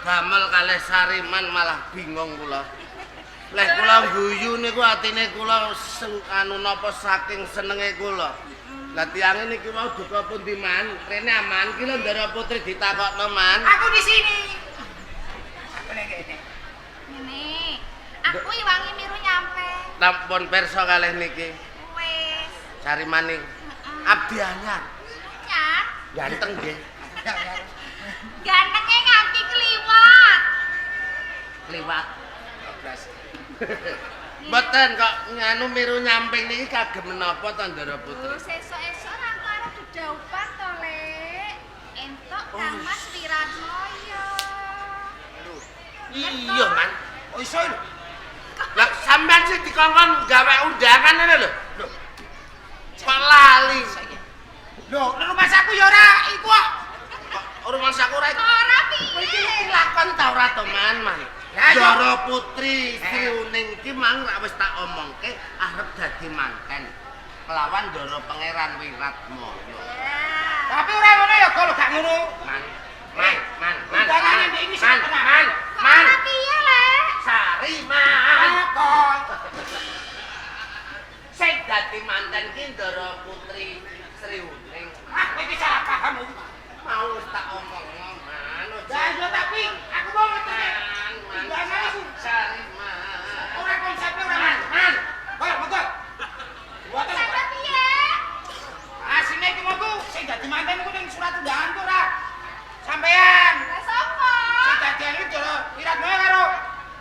Damel kalih Sariman malah bingung kula. Leh kula guyu niku atine kula anu napa saking senenge kula. Lah tiyang niki mau duka pundi man? Rene aman ki lho Ndara Putri ditakokno man. Aku di sini. Aku nek kene. Ngene. Aku iwangi miru nyampe. Tampun pirsa kalih niki. Wis. Sariman niku abdi anyar. Nyar. Ganteng nggih. Gantengnya nganti kliwat. Kliwat. Mboten kok nganu miru nyamping niki kagem menapa to Ndara Putri? Sesuk-esuk aku arep dedaupan to, Lek. Entuk Kang Mas Wiratmoyo. Iya, Man. Oh iso lho. Lah sampean sing dikongkon gawe undangan ngene lho. Lho. Kok lali. Lho, rumah saku ya ora iku kok. Rumah sakura itu. Ora piye? Iki lakon ta ora to, Man? Ndara Putri Sri Uning iki mang rak wis tak omongke arep dadi manten kelawan Ndara Pangeran Wiratmoyo. Tapi ora ngono ya, kalau gak ngono. Man. Undangane ndek iki sak Man. Ora piye, Lek? Sariman. Kok Sing dadi manten ki Ndara Putri Sri Uning. iki salah paham. Mau tak omongno, Man. Lah yo tapi aku mau ngerti. Man. Sariman. Ora konsepnya ora man. Monggo. Buatan Sampe piye? asine iki monggo sing dadi manten ku ning surat undangan ku ora. Sampean. Lah sapa? Sing dadian iki Ndara Wiratmoyo karo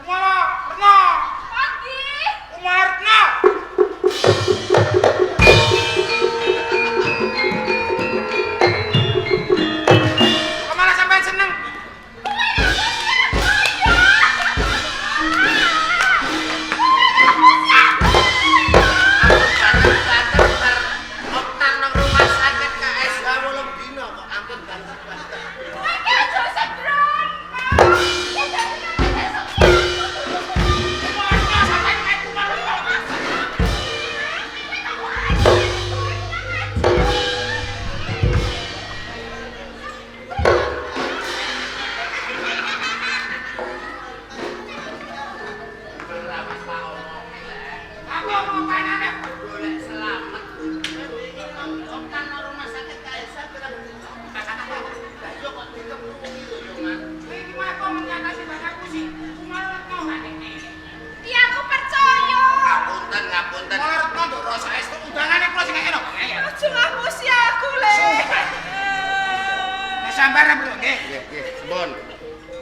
Umara Retno. Pagi. Umar Retno. Kok malah sampean seneng?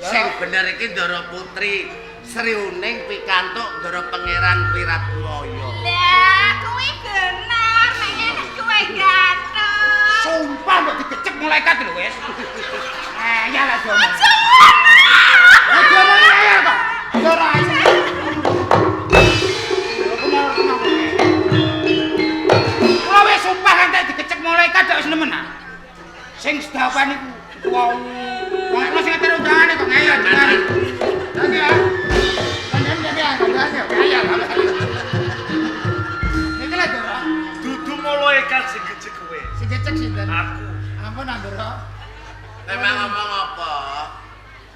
Sing bener iki Ndara Putri Sri Uning pikantuk Ndara Pangeran Wiratmoyo. Lah, kuwi bener, nek ngene kuwi ganteng. Sumpah mbok digecek malaikat lho wis. Ya lah Jomo. Aja ngomong ya kok. Ora aja. Kok wis sumpah entek digecek malaikat kok wis nemen ah. Sing sedapan iku wong wong sing atur undangane kok ngayal jenengan. Dadi ya. Ya. Iki lho Ndara. Dudu malaikat sing gecek kowe. Sing gecek sinten? Aku. Ampun Ndara. Memang ngomong apa?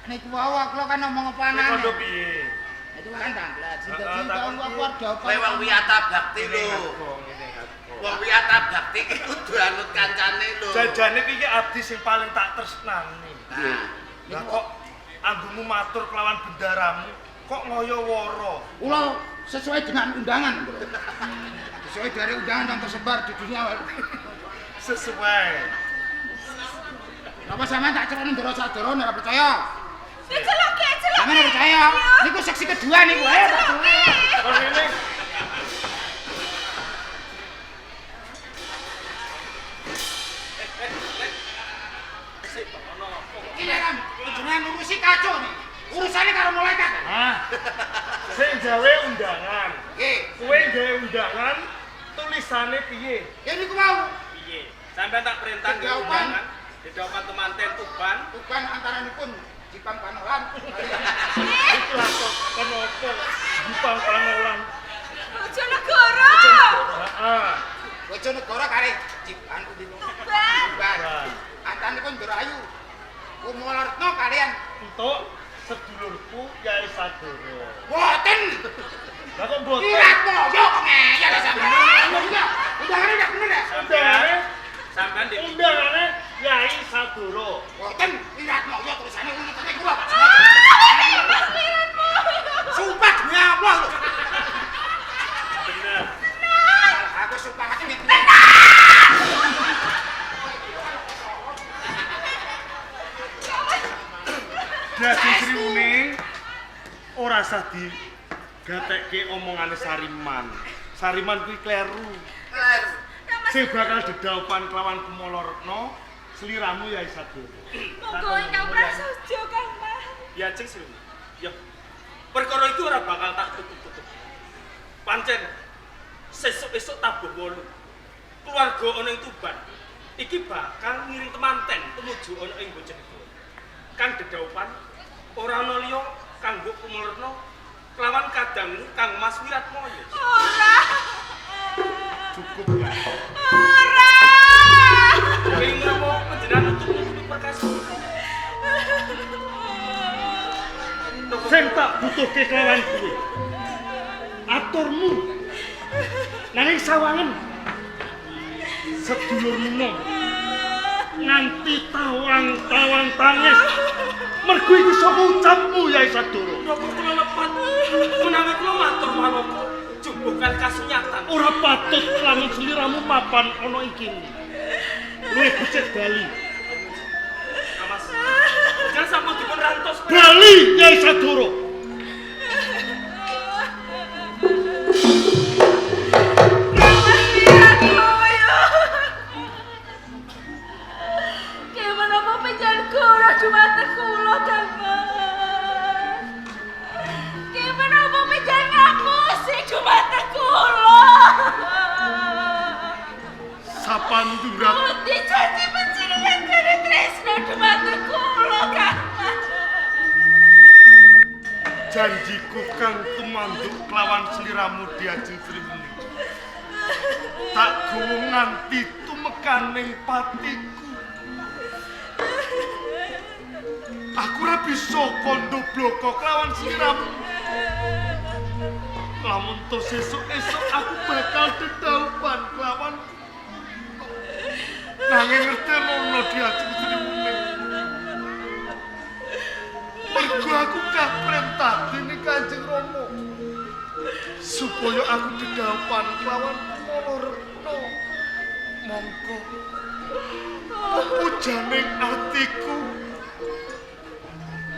Niku wae kula kan ngomong apa Kowe anane. kondo piye? Itu kan tanglet. Sing dadi keluarga apa? Kowe wong wiyata bakti lho. Wong wiyata bakti iki kudu anut kancane lho. Jajane iki abdi sing paling tak tresnani. Nah, Lah kok anggumu matur kelawan bendaramu kok ngoyo woro. Kula sesuai dengan undangan, Bro. Sesuai dari undangan yang tersebar di dunia. Sesuai. Apa sampean tak ceroni Ndara Sadara ora percaya? Diceluk. Sampeyan ora percaya? Niku seksi kedua niku. Ayo tak ceroni. Kok ngene? jenengan ngurusi kacau nih. Urusannya karo malaikat. Sing gawe undangan. Nggih. Kowe gawe undangan tulisane piye? Ya niku mau. Piye? Sampeyan tak perintah gawe undangan. Didhawuhkan temanten Tuban. Tuban antaranipun Jipang Panolan. Iku lakon kenapa Jipang Panolan? Bojonegoro. Heeh. Bojonegoro kare Jipang pundi niku? Tuban. Antaranipun Ndarayu. Kumalartna kalian Untuk sedulurku Yai Sadoro. boten. Lah kok mboten? Wirat moyo kok ngeyel sampeyan. Undangane ndak bener ya? Undangane Sampeyan di undangane Yai Sadoro. Boten wirat moyo tulisane ngono tenan kula. Sumpah demi Allah lho. bener. Aku sumpah mati nek Dadi Srimuning ora usah digatekke omongane Sariman. Sariman kuwi kleru. Sing bakal didhawuhan kelawan Kumalaretna sliramu Yai Sadoro. Monggo ingkang prasaja Kang Mas. Ya ceng sih. Ya. Perkara itu ora bakal tak tutup-tutup. Pancen sesuk-esuk tabuh wolu. Keluarga ana ing Tuban. Iki bakal ngiring temanten tumuju ana ing Bojonegoro. Kang dedhawuhan ora ana liya kanggo Kumalaretna kelawan kadangmu Kang Mas Wiratmoyo. Ora. Cukup ya. Ora. Kenging menapa panjenengan nutup-nutupi perkasa? Sing tak butuhke kelawan kuwi. Aturmu. Nanging sawangen. Sedulurmu nom. Nganti tawang-tawang tangis. Mergo iki saka ucapmu Yai Sadoro. Napa kula lepat menawi kula matur manapa jumbuhkan kasunyatan. Ora patut lamun sliramu mapan ana ing kene. Luwih becik bali. Mas. Jangan sampun dipun rantos. Bali Yai Sadoro. Gimana mau penjan kula dumateng kula Kang Mas? Gimana mau penjan ngapusi dumateng kula? Sapandurat Pundi janji panjenengan karo tresna dumateng kula Kang Mas? janjiku kang tumanduk kelawan sliramu Diajeng Srimuning. Tak guwu nganti tumekaning patiku. Aku ora bisa kondo bloko kelawan sliramu. Lamun to sesuk-esuk aku bakal dedhawuhan kelawan nanging ngertenono Diajeng Srimuning. Mergo aku kaprentah dening Kanjeng Rama supaya aku dedhawuhan kelawan Kumalaretna. Mongko pujaning atiku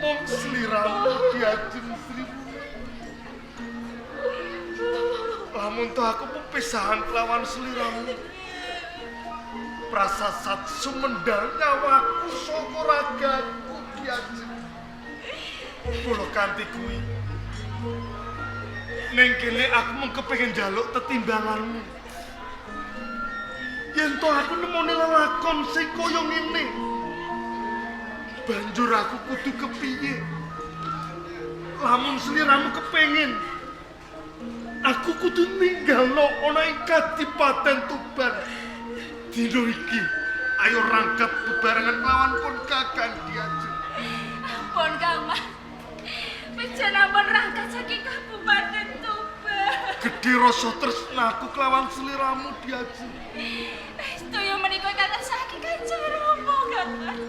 mung sliramu Diajeng Srimuning. Lamun to aku pepisahan kelawan sliramu, prasasat sumendal nyawaku saka ragaku Diajeng. Mula kanthi kuwi ning kene aku mung kepengin njaluk tetimbanganmu. Yen to aku nemoni lelakon sing kaya ngene, banjur aku kudu kepiye? Lamun sliramu kepengin aku kudu ninggalno ana ing Kadipaten Tuban. Dina iki ayo rangkap bebarengan kelawan pun Kakang Diajeng. Ampun Kang Mas. Panjenengan rangkat saking Kabupaten Tuban. Gedhe rasa tresnaku kelawan sliramu Diajeng. Sedaya menika kata saking Kanjeng Rama Kang Mas.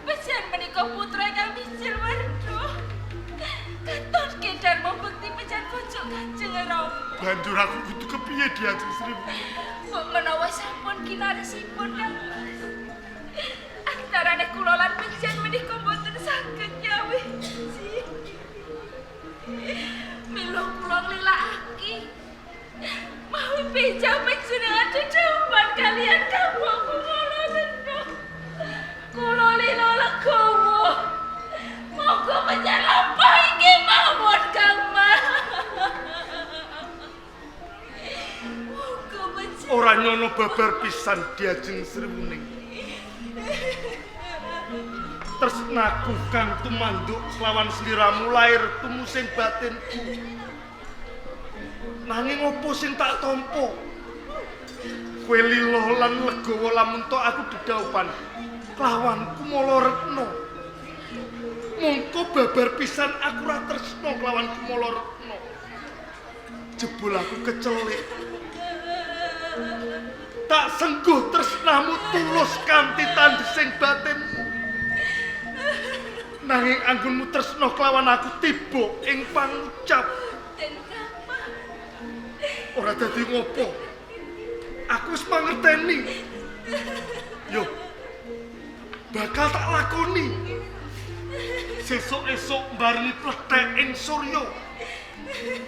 Panjenengan menika putra Kang Bijil Werda. Katon kedar membukti panjenengan bojo Kanjeng Rama. Banjur aku kudu kepiye Diajeng Srimuning? Mbok menawa sampun kinaresipun Kang Mas. Antarane kula lan panjenengan menika boten saged nyawiji. Mila kula nglilakake mau pinjam panjenengan dedhawuhan kalian kampung kula leno. Kula lila legowo. ora nyono babar pisan diajeng Sriwuning. Tresnaku kang tumanduk lawan sliramu lair tumusing batinku. Nanging opo sing tak tampa? Kowe lilo lan legawa lamun tok aku dedaupan kelawan Kumala Retna. Mongko babar pisan aku ora tresna kelawan Kumala Retna. Jebul aku kecelik. Tak sengguh tresnamu tulus kanthi tandhesing batinmu. Nanging anggonmu tresna kelawan aku tiba ing pangucap. Den Rama. Ora dadi ngopo. Aku wis mangerteni. Yo. Bakal tak lakoni. Sesuk-esuk barengi plethek ing surya.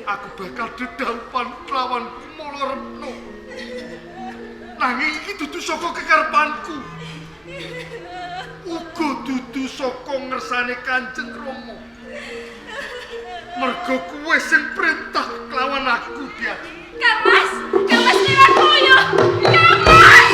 Aku bakal dedaupan kelawan Kumala Retna. Nanging iki dudu saka kekarepanku. Uga dudu saka ngersane Kanjeng Rama. Merga kuwe sing perintah kelawan aku dia. Kamas Nirakoyo. Kamas.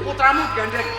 Putramu gandeng.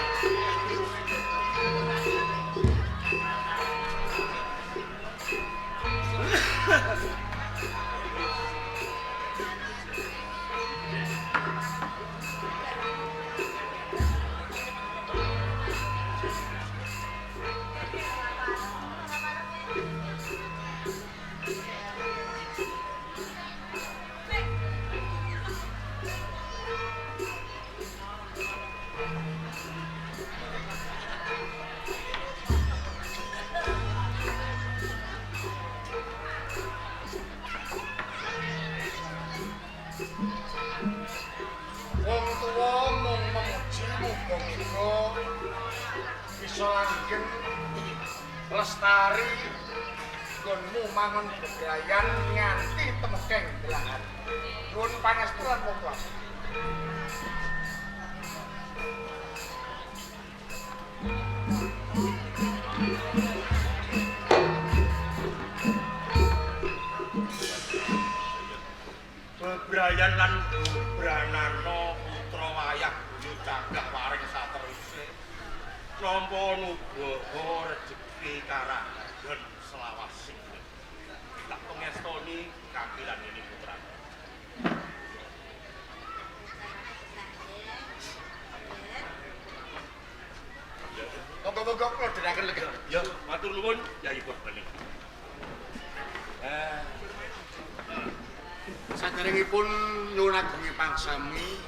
Wong tuwa mung memuji muga-muga bisa langgeng lestari nggonmu mangon bebrayan nganti temekeng delahan. Nuwun pangestu lan wong tuwa. Bebrayan lan Branana putra wayah Buyu Cagak waring sateruse nampa nugraha rejeki karangan selawasing. Tak pengestoni kakilan ini putra. Monggo-monggo kula dherekaken lega. Ya, matur nuwun Yai Purbani. Saderengipun nyuwun agunge pangsami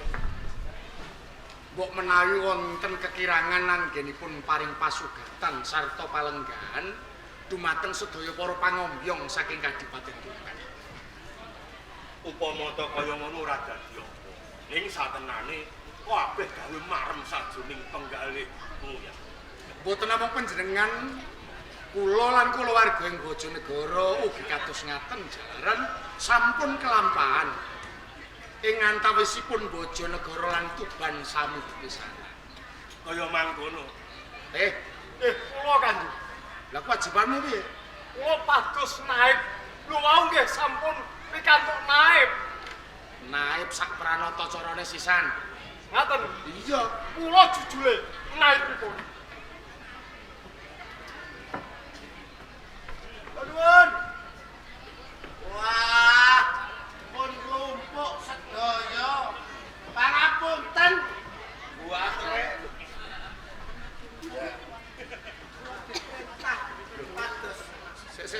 mbok menawi wonten kekirangan anggenipun paring pasugatan sarta palenggan dumateng sedaya para pangombyong saking Kadipaten Tuban. Upama ta kaya ngono ora dadi apa. Ning satenane kabeh gawe marem sajroning penggalihmu ya. Mboten namung panjenengan kula lan kulawarga ing Bojonegoro ugi kados ngaten jalaran sampun kelampahan ing antawisipun Bojonegoro lan Tuban sami pisanan. Kaya mangkono. Kula Kanjeng. Lah kewajibanmu piye? Kula pados naib. Lho wau nggih sampun pikantuk naib. Naib sak pranata carane sisan. Ngaten. Iya, kula jujule naibipun.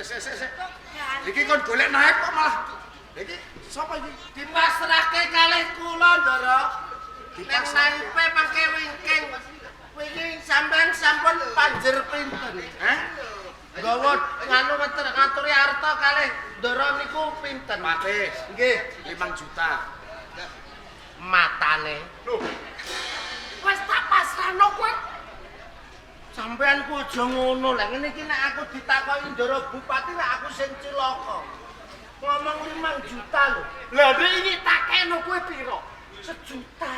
Sik. Iki kon golek naik kok malah. Iki sapa iki? Dipasrahke kalih kula, Ndara. Nek naipe mangke wingking. Wingi sampean sampun panjer pinten? Heh? Gawa nganu ngaturi arta kalih Ndara niku pinten? Patih. Nggih, 5 juta. matane. Loh, Wis tak pasrahno kowe. Sampean ku aja ngono lah. Ngene iki nek aku ditakoki Ndara Bupati nek aku sing cilaka. Ngomong 5 juta lho. Lah nek iki tak keno kowe piro? 1 juta.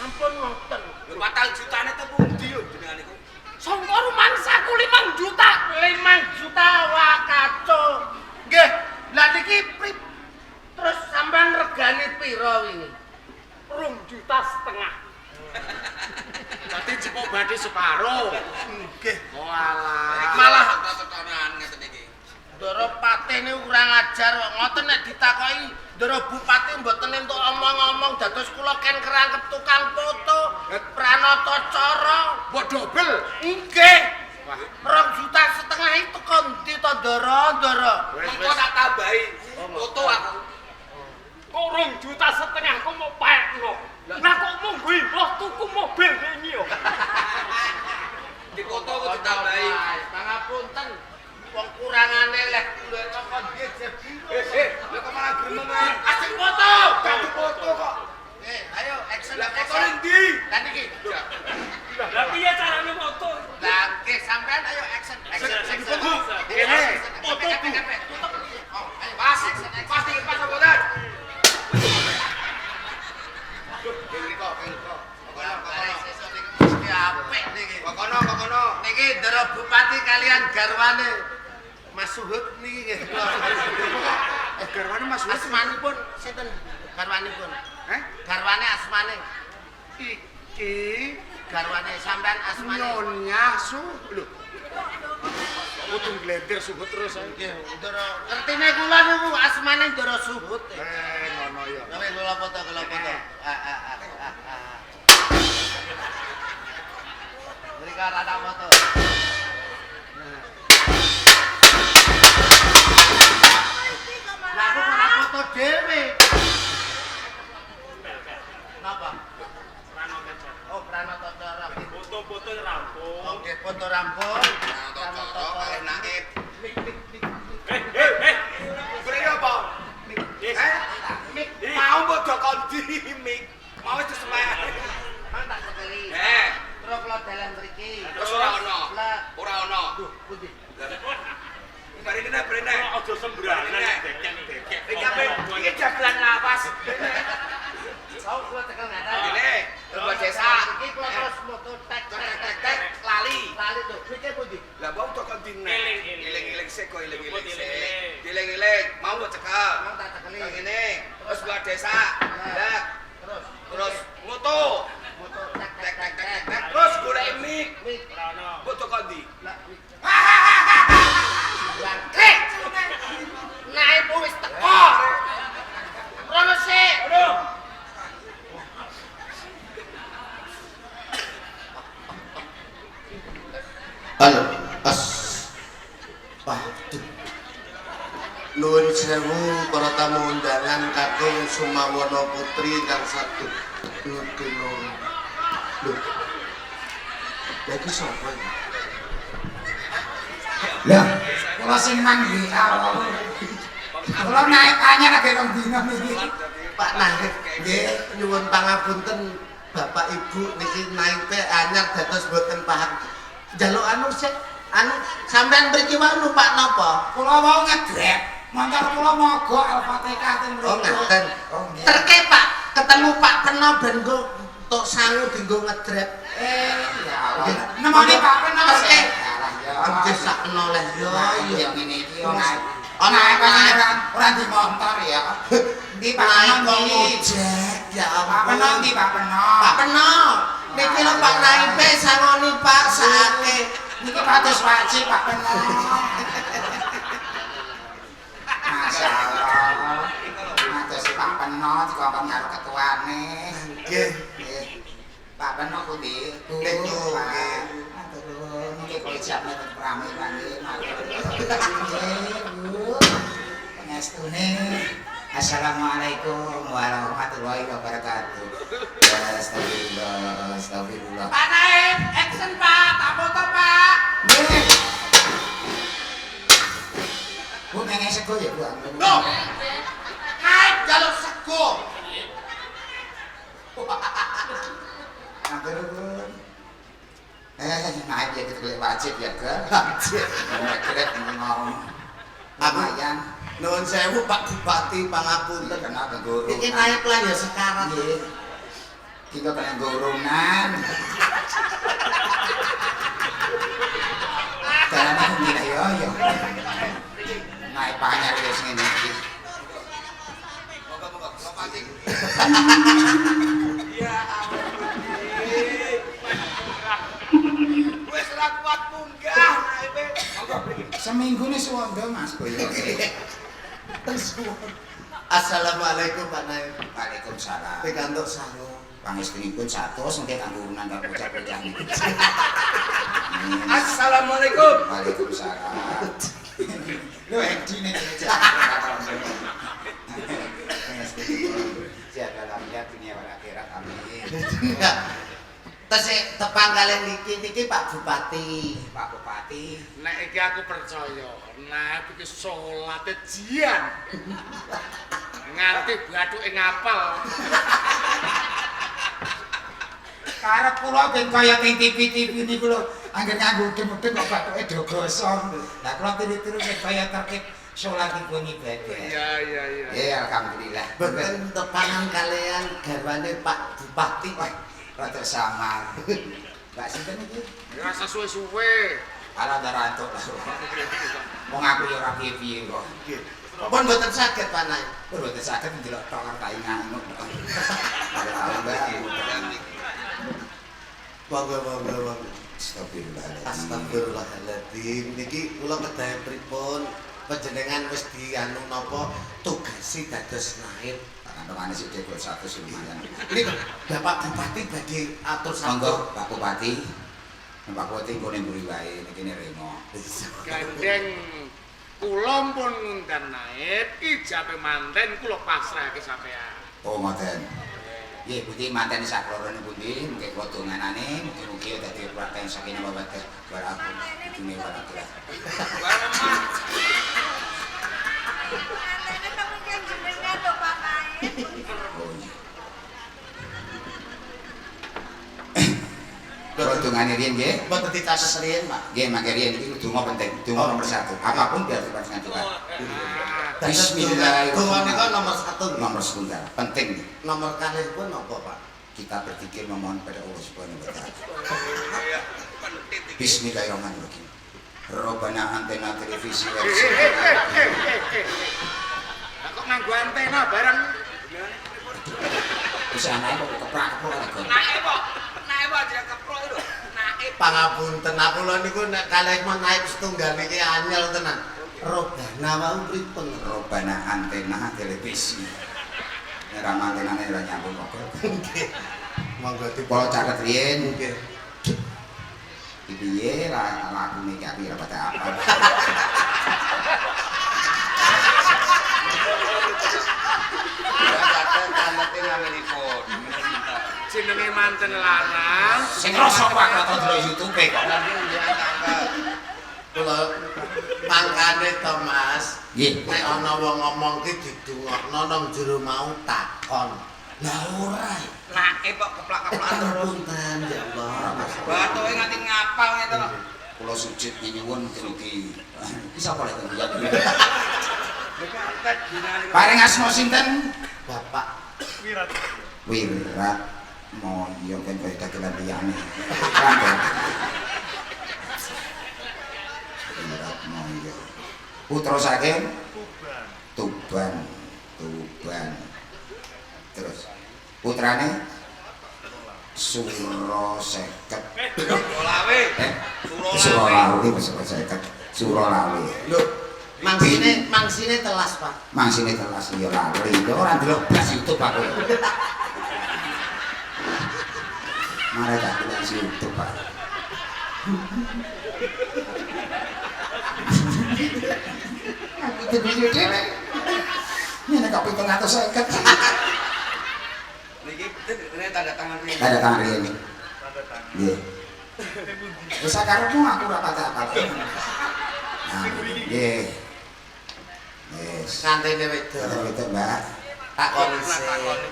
Ampun ngoten. lho batal jutane te pundi yo jenengan niku? Sangka rumangsaku 5 juta. 5 juta wah kacau. Nggih, lah niki terus sampean regane piro wingi? 2,5 juta. Dadi jepuk badhe separo. Nggih. Walah. Malah tetonan ngeten iki. Ndara Patih niku kurang ajar kok. Ngoten nek ditakoki Ndara Bupati mboten entuk omong-omong dados kula ken kerangkep tukang foto. Pranata cara. Mbok dobel. Nggih. Wah, 2,5 juta itu kok ndi to Ndara? engko tak tambahi foto aku. Kok 2,5 juta kok mau paekno. Lah kok mung mbah tuku mobil wingi yo. Di foto kok ditambahi. Pangapunten. Wong kurangane leh kula kok nggih jadi. Lha kok malah gremeng ae. Asik foto. Ganti foto kok. Ayo action. Lah foto ning ndi? Lah niki. Lah piye carane foto? Lah nggih sampean ayo action. Sing foto. Kene. Foto Tutup. Oh, ayo Pas, pas iki pas boten. Apik niki. Kokono. Niki Ndara Bupati kalian garwane Mas Suhut niki nggih. Garwane Mas Wis. Asmanipun sinten? Garwanipun. Garwane asmane. Iki Garwane sampean asmane. Nyonya Su. Lho. Untung glender Suhut terus ae. Nggih, Ndara. Ngertine kula niku asmane Ndara Suhut. Ngono ya. Kowe kula foto. Mereka rada foto. Lah aku ora foto dhewe. Napa? Oh, Pranata Cara. Foto-foto rampung. Oke, foto rampung. Foto kali naib. Mik. Beri apa? Mik. Mau mbok dokondi mik. Mau wis semek. Mang tak sekeli. Terus kula dalan mriki. Terus ora ono. Lah, Ora ono. duh, pundi? Bari kena brene. Aja sembranan dekek. Iki ape? Iki dagelan lapas. Kau kula tekel ngaten. Ngene, Lomba desa. Iki kula terus moto tek Lali. lali tuh. Mike pundi? Lah mau dokondi nek. Eling. Iling-iling sik kok iling-iling sik. Iling-iling. Iling-iling mau mbok cekel. Mang tak tekeli. Kang ngene, terus buat desa. Lah, terus moto. Moto tek. Terus golek mik. Mik. Ora ono. Mbok dokondi. Lah, mik. Bangke. Naik wis teko. Rono sik. Aduh. Halo, waduh. Nuwun sewu para tamu undangan kakung Sumawana Putri kang satu kilo. Lho. Lagi sapa iki? Lah, kula sing nang WA. Kula naik anyar lagi rong dina niki. Pak Nangget, nggih nyuwun pangapunten Bapak Ibu niki naipe anyar dados boten paham. Jaluk sik, sampean mriki wau Pak napa? Kula mau ngedrep, montor kula mogok Al-Fatihah teng mriku. Oh ngaten. Oh nggih. Terke Pak, ketemu Pak Peno ben nggo tok sangu dienggo ngedrep. Ya Allah. Nemoni Pak Peno Terke. sik. Anjir sakno leh yo Ya yo. ngene iki yo naik. Ana ora di motor ya. Di Pak Peno naik iki. ojek ya Pak Peno ampun. iki Pak Peno. Pak Peno, niki lho Pak Naipe sangoni Pak sakake. Niki pados wajib Pak Peno. Masyaallah. Mados Pak Peno dikongkon karo ketuane. Nggih. Nggih. Pak Peno pundi? Nggih, Pak. Atur. Niki Ijabnya rame-rame. Pengestune. Assalamualaikum warahmatullahi wabarakatuh. Astagfirullah, astagfirullah. Pak Naib, action Pak, tak foto Pak. Bu pengen sego ya, Bu? Loh, naik jalur sego. Matur nuwun. Naik ya gitu wajib ya, Ge. Wajib. Keren ngomong. Lumayan. Nuwun sewu Pak Bupati pangapunten. Kenapa guru? Iki naik lah ya sekarang. Nggih. Kita kena gorongan. Karena gila yo. Naik panyar wis ngene iki. Moga-moga Bupati. Ya wis ra kuat munggah naipe. Seminggu nih suwondo Mas Boyo. Assalamualaikum Pak Naib. Waalaikumsalam. Pikantuk sarung. Pangestripun 100 mungkin kanggo nandhar bocah-bocah niki. Assalamualaikum. Waalaikumsalam. Lho edine jaga lambat dunia wal akhirat amin. Tesih tepang kalian niki Pak Bupati. Pak Bupati, Nek iki aku percaya, nek iki salate jian. Nganti bathuke ngapal. karep kula ben kaya teng TV-TV niku lho, angger nganggo udem-udem kok bathuke do gosong. Lah kula tiru-tiru ben kaya tertib salatipun ibadah. Iya. Ya alhamdulillah. Boten tepangan kalian garwane Pak Bupati. Rada samar. Mbak sinten iki? Rasa suwe-suwe. Ala darantuk lah. Wong aku ya ora piye-piye kok. Pun boten saged Pak Naib. Boten saged ndelok tok kae ngamuk. Monggo. Astagfirullahaladzim. Astagfirullahaladzim. Niki kula kedahe pripun? Panjenengan wis dianu napa tugasi dados naib. Kantongane sik dhewe 100 lumayan. Ini Bapak Bupati badhe atur Monggo Pak Bupati. Pak Bupati nggo ning mburi wae niki remo. Gandeng kula pun ngundang naib, ijabe manten kula pasrahke sampean. Oh ngoten. Nggih, Gusti manten saklorone pundi, mungkin kula donganane, mugi-mugi dadi praten saking babadah balaku dunia walakilah. Kula dongane riyen nggih. boten dicatet riyen, Pak. Nggih, mangke riyen iki donga penting, donga nomor 1. Apapun biar dipanjenengan doa. Bismillahirrahmanirrahim. Donga nika nomor 1. Nomor setunggal, penting. Nomor kalih pun napa, Pak? Kita berpikir memohon pada Allah Subhanahu wa taala. Bismillahirrahmanirrahim. Robbana antena televisi Lah kok nganggo antena bareng? bisa naik kok keprak-keprak lagi. Naib aja keprok lho. Naib. Pangapunten kula niku nek kalih naik setunggal niki anyel tenan. Robbana wau pripun? Robbana antena televisi. Ora mantenane ora nyambung kok. Nggih. Monggo Kula catet riyen nggih. piye lakune iki aku ora pati apa. Jenenge manten lanang. Sing rasa Pak kok ndelok YouTube kok. Kula mangkane to Mas. Nggih. Nek ana wong ngomong ki didungokno nang jero mau takon. Lah ora. Naib kok keplak-keplakan terus. Punten ya Allah. Bathuke nganti ngapal ngene lho. Kula sujud nyuwun mugi iki sapa lek ndelok. Paring asma sinten? Bapak Wirat. Wirat Moyo kan kaya dagelan liyane. Wirat Moyo. Putra saking Tuban. Terus putrane Suro Seket. Sulawe. Surolawe Suro Seket. Surolawe. lho mangsine telas Pak. Mangsine telas ya lali. Kok ora ndelok blas YouTube aku. Mare tak bilang YouTube Pak. Aku guyu dhewe. Ini kok 750. Niki ini tanda tangan ini. Tanda tangan ini. Tanda tangan. Nggih. Wis karepmu aku ora pacak-pacak. Nah, nggih. Wis. Santene wedok. Ada wedok, Mbak. Tak kondisi.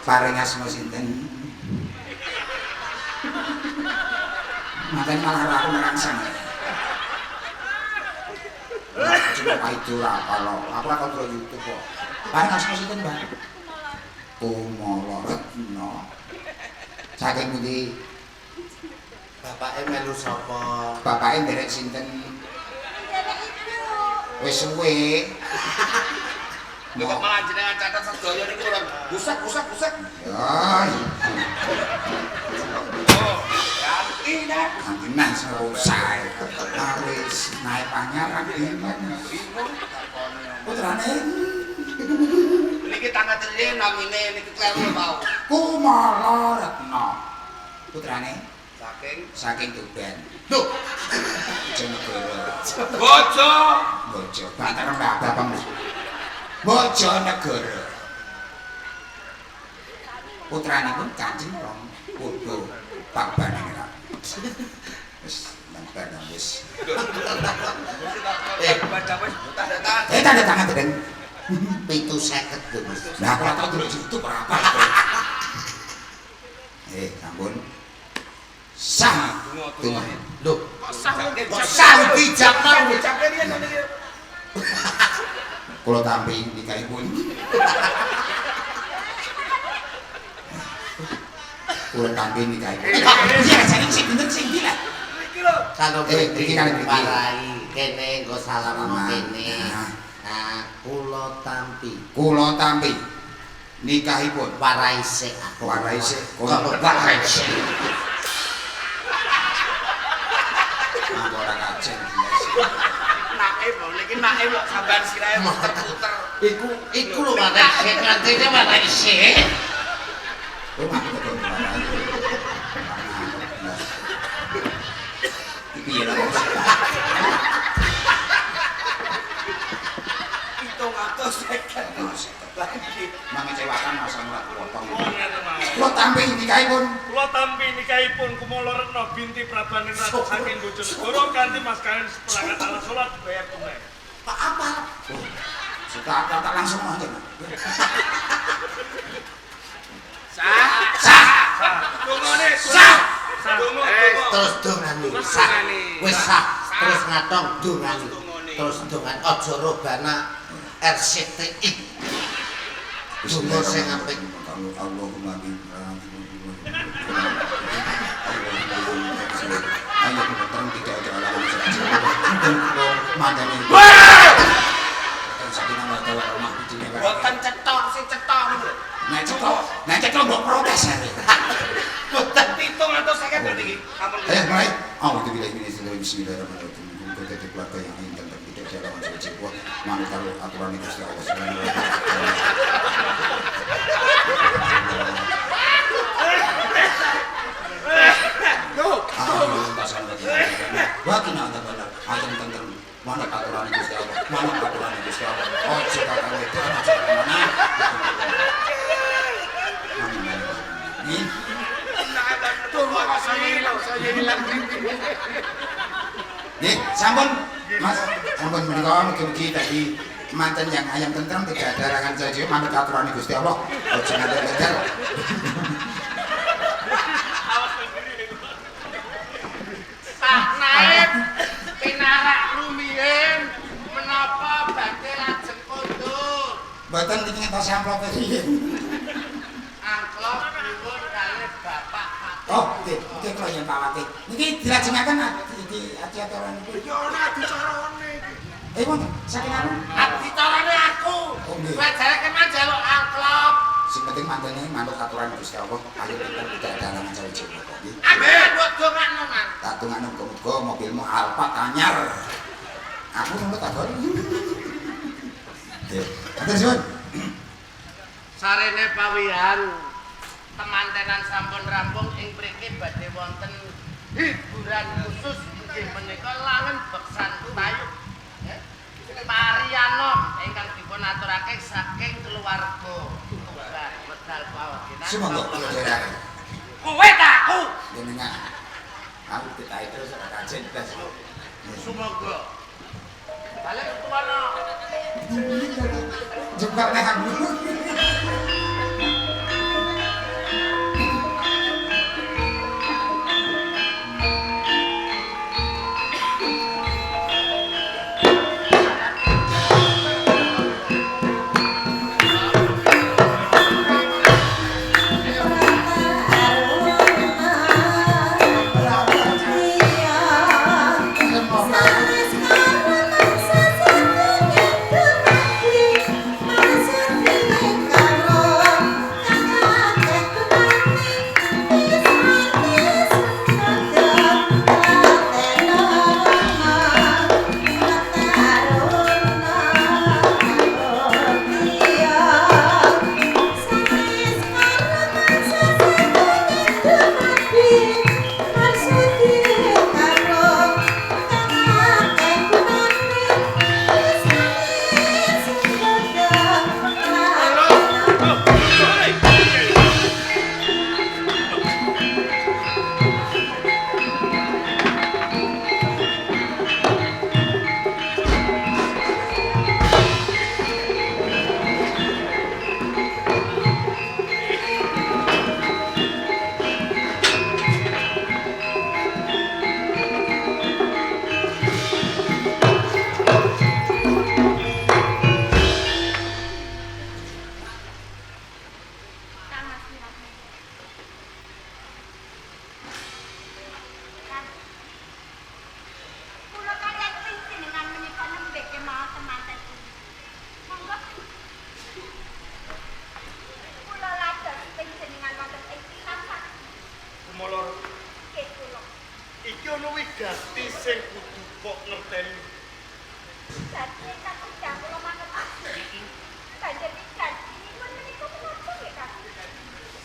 Paring asma sinten? Makanya malah aku merangsang. Cuma itu lah kalau aku lah kontrol YouTube kok. Paring asma sinten, Mbak? Kumolo Retno. Saking pundi? Bapake melu sapa? Bapake nderek sinten? Wis suwe. Lho kok malah jenengan catet sedaya niku ora busak. Ya. Oh, ganti nek. Kangenan selesai. Wis naik pangeran bingung. Putrane Niki tangga telu namine niki kleru mau. Kumolo Retno. Putrane Saking Tuban. Lho, Bojonegoro. bojo. Banter Bapak. Bojonegoro. Putrane pun Kanjeng Rong Purba Pabanegara. Wis nempel wis. Baca wis tanda tangan. Tanda tangan ten. 750 lho Mas. Lah kok tak delok YouTube ora apa. Ampun. Sah. Tunggu. Lho, Kok sah dijapno. Dijapne riyen ngene iki. Kula tampi nikahipun. Kula tampi nikahipun. Iya, jane sing bener sing ndi lah. Iki lho. Kalau Iki kan iki. parai kene nggo salam Nah. kene. Nah, kula tampi. Kula tampi nikahipun. Warai sik aku. Warai sik. Kalau warai sik. Aku ora kacen. Naib lho, niki naib kok sampean sirahe muter-muter. Iku lho warai sik, ngantine warai sik. Kowe mati kok. Iki ya lho. 750 lagi. Mengecewakan masa murat potong. Oh, ngene mawon. Kula tampi nikahipun. Kula tampi nikahipun Kumolo Retno binti Prabaning Ratu saking Bojonegoro kanthi mas kawin seperangkat alat salat dibayar tunai. Pak apa? Suka tak langsung aja. Sah. Tungone. Sah. Tunggu. Terus dongani. Sah. Wis sah. Terus ngatong dongani. Terus dongan aja robana RCTI. Sumber sing apik. Allahumma amin. Ayo kita terang tidak ada alam madani. Saking nama tawa rumah bidine. Boten cetok sing cetok lho. Nah cetok mbok protes ya. Boten 750 niki. Ampun. Ayo mulai. Bismillahirrahmanirrahim. Kita di keluarga yang intan dan tidak dalam suci buat manut kalau aturan itu sudah Allah. Bagi nak ada benar, ayam tentang mana aturan itu sudah Allah, mana aturan itu sudah Allah. Oh jika kamu itu anak mana? Ini. Nih, sampun, Mas, sampun menikah mugi-mugi tadi manten yang ayam tentrem tidak ada larangan saja manut aturan Gusti Allah. Ojo ngandel-ngandel. Pak Naib pinarak rumiyin menapa badhe lajeng kondur. Mboten iki ngentos amplop iki. Angklop nuwun kalih Bapak Fatih. Oh, iki kloyen Pak Wati. Niki dilajengaken iki ati-aturan niku. Ya ora dicarane iki. Wonten saking anu. Adicarane aku. Oh, nggih. Kowe jareke manjaluk angklop. Sing penting mantene manut aturan Gusti Allah. Ayo kita tidak ada halangan sawiji kok. Nggih. Amin buat dongakno man. Tak tungane muga-muga mobilmu Alphard anyar. Aku nurut abon. Nggih. Matur suwun. Sarene pawihan temantenan sampun rampung ing mriki badhe wonten hiburan khusus inggih menika langen beksan tayub. Parianom ingkang dipun aturake saking keluarga Tuban wedal pawaginan. Sumangga kula derek. Kowe ta aku. Jenengan. Aku ditahe terus ora kajen blas. Sumangga. Balik tuwana. Jebak nek aku. Gati sing kudu kok ngerteni. Jadi kan udah kula mangerti. Banjur iki ganti pun menika menapa nggih Kang?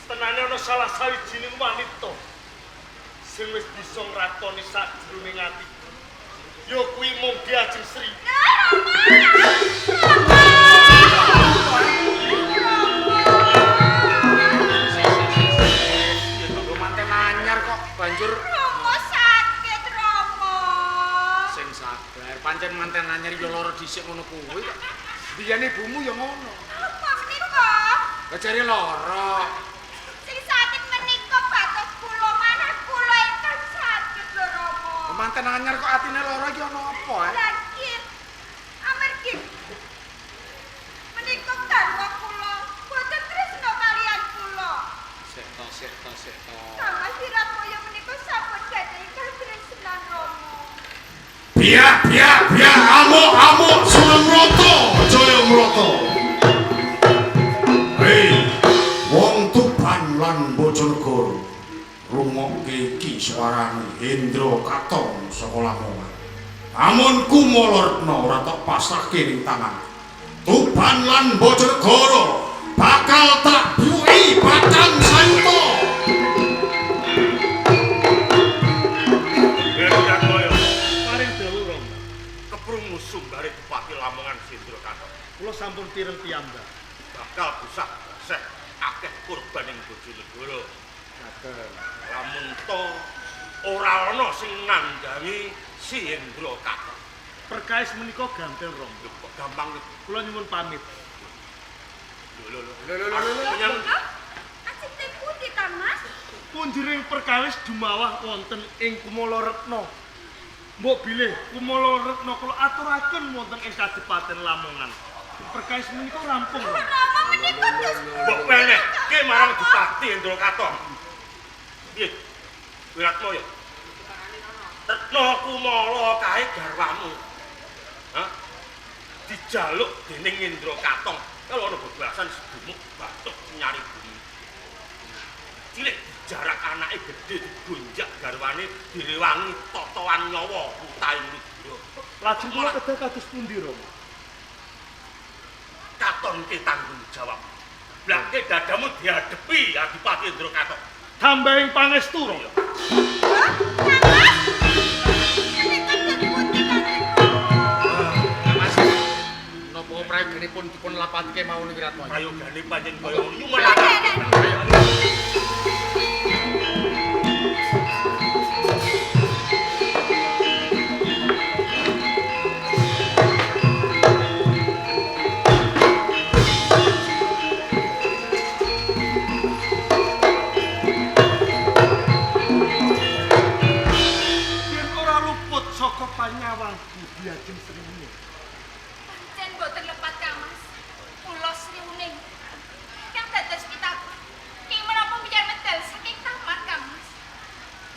Tenane ana salah sawijining wanita sing wis bisa ngratoni sajroning ati. Ya kuwi mung Ki Ajeng Sri. Manten anyar kok banjur pancen manten anyar yo lara dhisik ngono kuwi kok. Biyane ibumu yo ngono. Apa menika? Kejare lara. Sing sakit menika batos kula manah kula ingkang sakit lho Rama. Manten anyar kok atine lara iki ana apa ae? Lah iki amargi menika garwa kula boten tresna kaliyan kula. Sik to. Sama Sirapoyo menika sampun dadi katresnan Rama. Biak, amuk, Sulamroto, Jayamrata. Hei, wong Tuban lan Bojonegoro, rungokke iki suarane Hendra Katong saka Lamongan. Amun Kumalaretna ora tak pasrahke ning tangan. Tuban lan Bojonegoro bakal tak buki batang sayuta. Sumbare Bupati Lamongan Hendra Katong. Kula sampun tireng piyambak. Bakal busah seh akeh kurban ing Bojonegoro. Ngaten. Lamun to ora ana sing nandhangi si Hendra Katong. Perkais menika gampil Rom. Kok gampang kula nyuwun pamit. Lho. Asik teng pundi ta, Mas? Punjering perkawis dumawah wonten ing Kumalaretna. Mbok bilih Kumalaretna kula aturaken wonten ing Kadipaten Lamongan. Perkawis menika rampung. Rama menika terus mbok menehke marang Bupati Hendra Katong. Piye? Wiratmaya. Retna Kumala kae garwamu. Hah? Dijaluk dening Hendra Katong. Kalau ana bebasan sedumuk batuk nyari bumi. Cilik jarak anake gedhe digonjak garwane direwangi totoan nyawa utahe mrido. Lajeng kula kedah kados pundi, Rom? Katonke tanggung jawab. Blake dadamu dihadapi Adipati Hendra Katong. Tambahing pangestu, Rom. Mas? panjenenganipun dipun lapatke mawon Wiratmaya. Prayogane panjen kaya ngono malah. Yen ora luput saka panyawangku Diajeng Sriwuning. Pancen boten lepat Kamas. Kula Sriwuning. Kang dados pitaku. Ing menapa biar medal saking taman Kamas.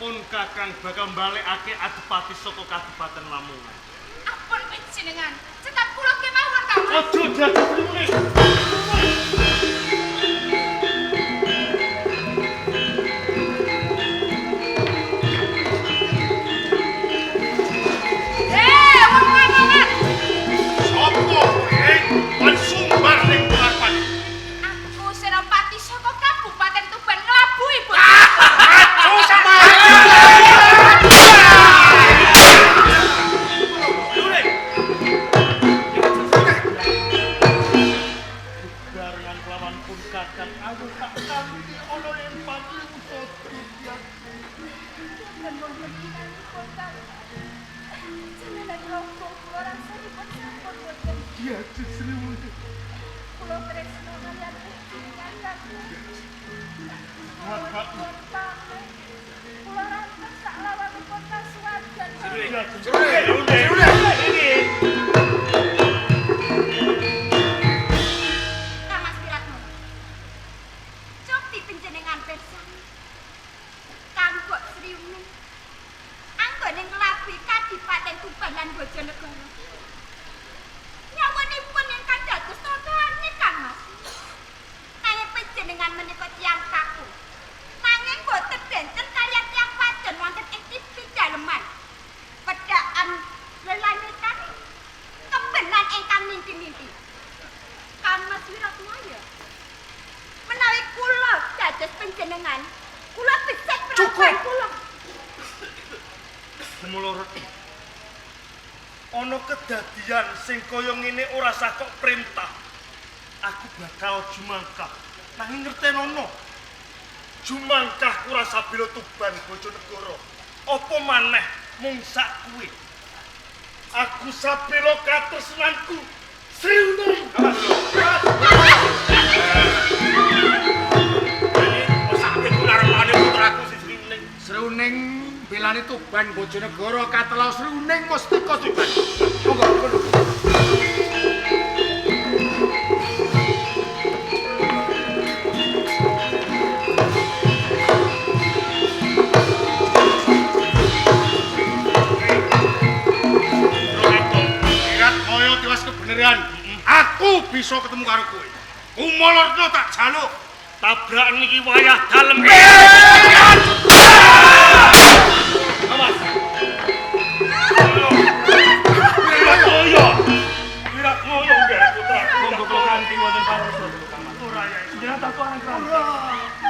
Pun Kakang bakal balekake adipati saka Kadipaten Lamongan. Ampun panjenengan. Cekap kula kemawon Kamas. Aja Diajeng Sriwuning. Wong Lamongan. Sopo kowe? Wan sumbar ning Tularpan. Aku Senopati saka Kabupaten Tuban nglabuhi bos. Barengan kelawan pun Kakang aku tak kanthi ana ing pati usaha Dan wonten kinanipun Kamas. Jenengan rokok kula rasanipun sampun boten. Diajeng Sriwuning. Kula tresna kaliyan panjenengan Kakang. Bapakku. Kula rantes sak lawanipun kasuwargan. Kamas Wiratno. Cokti panjenengan pirsani. Kanggo Sriwuning. Anggone nglabuhi Kadipaten Tuban lan Bojonegoro. Nyawanipun ingkang dados tontonane Kamas. Nanging panjenengan menika tiyang kaku. Nanging boten benten kaliyan tiyang wadon wonten ing TV daleman. Pedhaan lelanetan kebenan ingkang mimpi-mimpi. Kamas Wiratmaya. Menawi kula dados panjenengan, kula becik prawan kula. Semulurut ana kedadian sing kaya ngene ora sah kok perintah. Aku bakal jumangkah. Nanging ngertenono. Jumangkah ora sabila Tuban Bojonegoro. Apa maneh mung sak kuwi. Aku sabila katresnanku Sriwuning. Sriwuning belani Tuban Bojonegoro katelo Sriwuning Mustika Tuban. Monggo. Wiratmaya tiwas kebeneran. Aku bisa ketemu karo kowe. Kumolorno tak jaluk. Tabrakan iki wayah dalem. Awas. Wiratmaya nggih putra. Monggo kula kanthi wonten paroso Kamas. Ora ya, jenengan tak orang kram.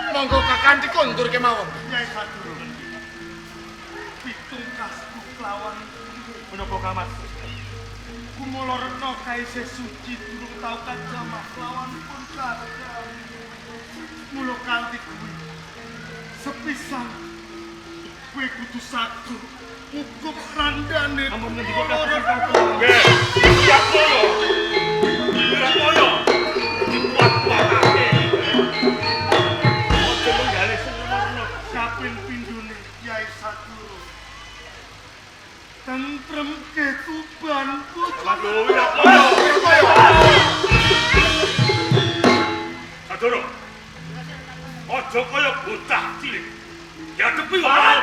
Monggo Kakang dikondur kemawon. Nyai sadurunge. Pitungkasku kelawan menapa Kamas. Kumula Retna kaisih suci durung tau kajamah lawan pun Kakang. Mula kanthi kuwi sepisan kowe kudu sagur hukum randane. Ampun ngendika Kakang. Nggih. Siap kula. Wiratmaya. Kuat-kuatake. Ojo menggali semono kaping pindhone Kyai Saduro. Tentrem ke Tuban Bojonegoro. Wiratmaya. Saduro. Ojo kaya bocah cilik. Diadepi wae.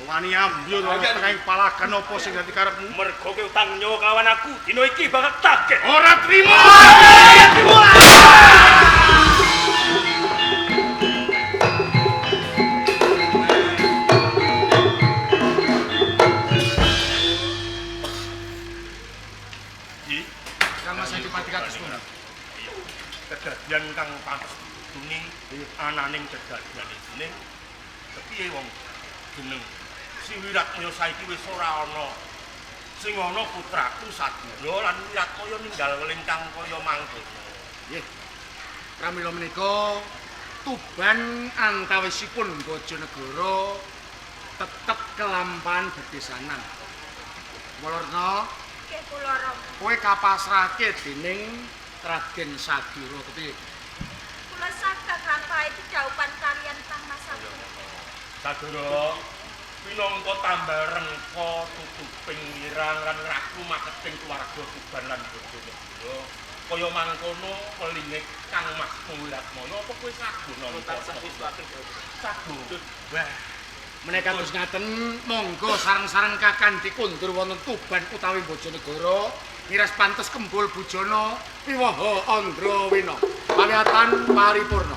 Wani ambyur ora tengah palagan apa sing dadi karepmu? Mergo kowe utang nyawa kawan aku, dina iki bakal takeh. Ora trimo. Iki Kang Mas Adipati kados pundi? kedadian kang pantes duni ananing kedadian iki. Kepiye wong jeneng si Wiratmaya saiki wis ora ana. Sing ana putraku Sadura lan Wiratmaya ninggal lingkang kaya mangkono. Nggih. Pramila menika Tuban antawisipun Bojonegoro tetep kelampahan bedesanan. Mulurna Nggih kula Rama. kowe kapasrahke dening Raden Sadura kepiye? Kula saged nglampahi jaupan kalian Kang Mas Agung. Sadura pinangka tambareng ka tutuping wirang lan raku maketing keluarga Tuban lan Bojonegoro. Kaya mangkono welinge Kang Mas Wiratmaya apa kowe sagu nampa sagu. Wah, Menika terus ngaten, monggo sareng-sareng Kakang dikundur wonten Tuban utawi Bojonegoro, miras pantes kembul bujana wiwaha Andrawina. Pawiyatan paripurna.